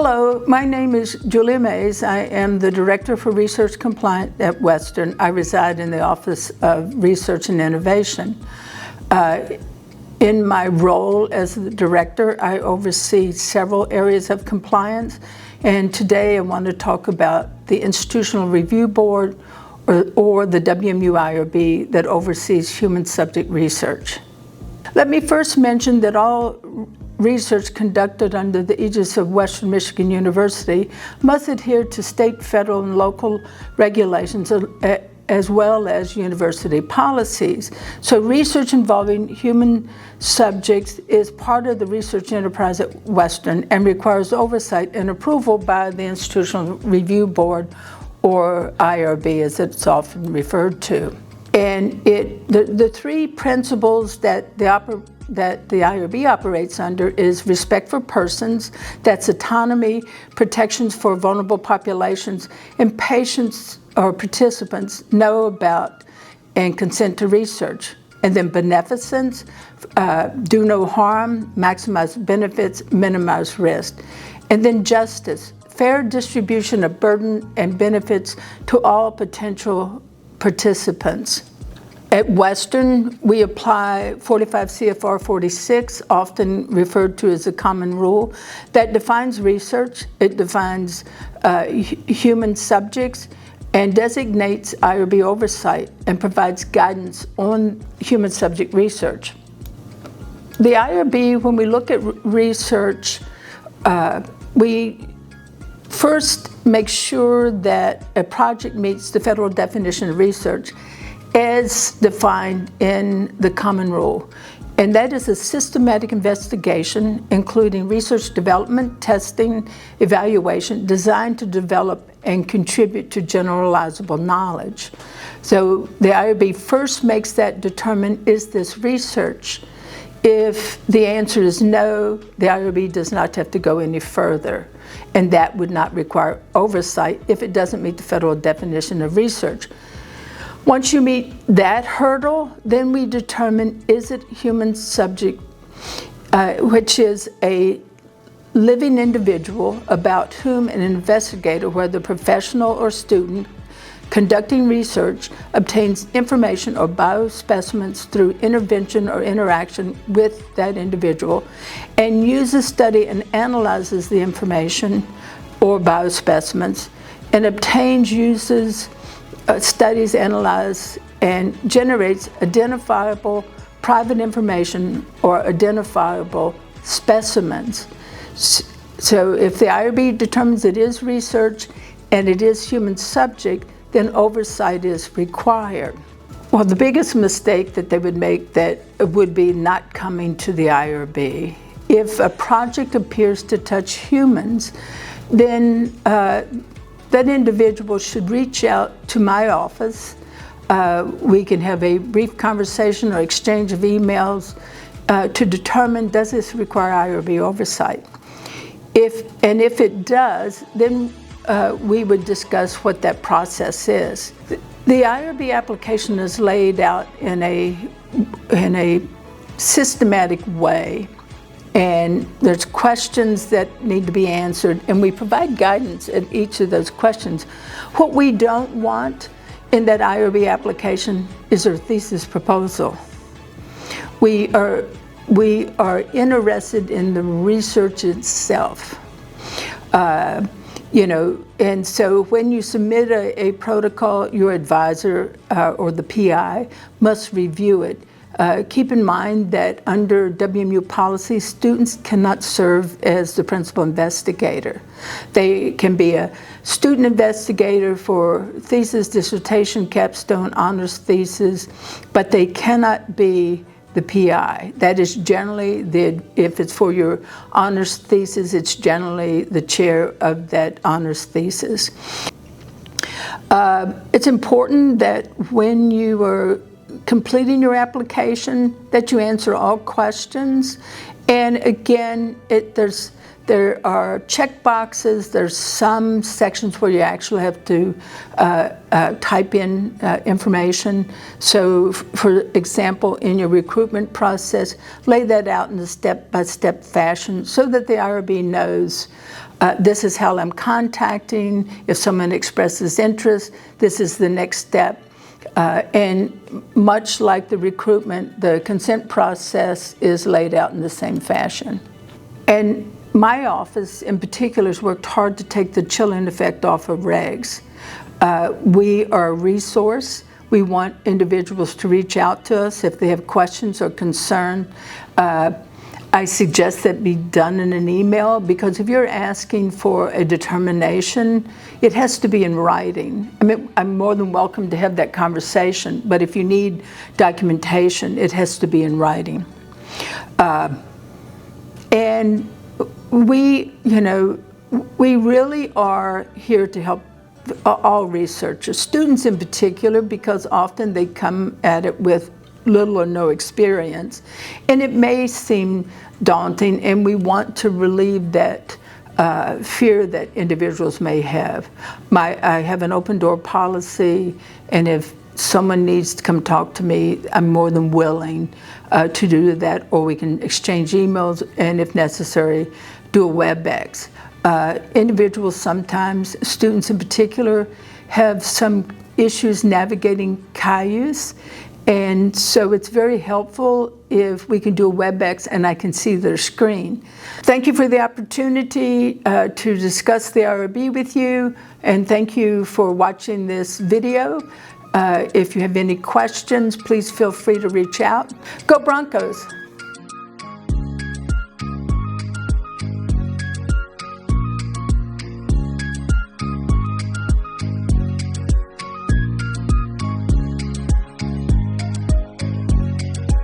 Hello, my name is Julia Mays. I am the Director for Research Compliance at Western. I reside in the Office of Research and Innovation. In my role as the Director, I oversee several areas of compliance, and today I want to talk about the Institutional Review Board, or the WMU IRB, that oversees human subject research. Let me first mention that all research conducted under the aegis of Western Michigan University must adhere to state, federal, and local regulations as well as university policies. So research involving human subjects is part of the research enterprise at Western and requires oversight and approval by the Institutional Review Board, or IRB as it's often referred to. And the three principles that the IRB operates under is respect for persons, that's autonomy, protections for vulnerable populations, and patients or participants know about and consent to research. And then beneficence, do no harm, maximize benefits, minimize risk. And then justice, fair distribution of burden and benefits to all potential participants. At Western, we apply 45 CFR 46, often referred to as a common rule, that defines research, it defines human subjects, and designates IRB oversight and provides guidance on human subject research. The IRB, when we look at research, we first make sure that a project meets the federal definition of research as defined in the common rule. And that is a systematic investigation, including research development, testing, evaluation, designed to develop and contribute to generalizable knowledge. So the IRB first makes that determine, is this research? If the answer is no, the IRB does not have to go any further. And that would not require oversight if it doesn't meet the federal definition of research. Once you meet that hurdle, then we determine, is it human subject, which is a living individual about whom an investigator, whether professional or student, conducting research, obtains information or biospecimens through intervention or interaction with that individual, and uses, study, and analyzes the information or biospecimens, and obtains, uses, studies, analyzes, and generates identifiable private information or identifiable specimens. So if the IRB determines it is research and it is human subject, then oversight is required. Well, the biggest mistake that they would make that would be not coming to the IRB. If a project appears to touch humans, then that individual should reach out to my office. We can have a brief conversation or exchange of emails to determine, does this require IRB oversight? If it does, then we would discuss what that process is. The IRB application is laid out in a systematic way, and there's questions that need to be answered, and we provide guidance at each of those questions. What we don't want in that IRB application is a thesis proposal. We are interested in the research itself. And so when you submit a protocol, your advisor or the PI must review it. Keep in mind that under WMU policy, students cannot serve as the principal investigator. They can be a student investigator for thesis, dissertation, capstone, honors thesis, but they cannot be the PI. That is generally, if it's for your honors thesis, it's generally the chair of that honors thesis. It's important that when you are completing your application, that you answer all questions. And again, there are check boxes. There's some sections where you actually have to type in information. So, for example, in your recruitment process, lay that out in a step-by-step fashion so that the IRB knows This is how I'm contacting. If someone expresses interest, this is the next step. And much like the recruitment, the consent process is laid out in the same fashion. And my office in particular has worked hard to take the chilling effect off of regs. We are a resource. We want individuals to reach out to us if they have questions or concern. I suggest that be done in an email, because if you're asking for a determination, it has to be in writing. I mean, I'm more than welcome to have that conversation, but if you need documentation, it has to be in writing. And we really are here to help all researchers, students in particular, because often they come at it with little or no experience, and it may seem daunting, and we want to relieve that fear that individuals may have. I have an open door policy, and if someone needs to come talk to me, I'm more than willing to do that, or we can exchange emails, and if necessary, do a WebEx. Individuals sometimes, students in particular, have some issues navigating Cayuse, and so it's very helpful if we can do a WebEx and I can see their screen. Thank you for the opportunity to discuss the IRB with you, and thank you for watching this video. If you have any questions, please feel free to reach out. Go Broncos!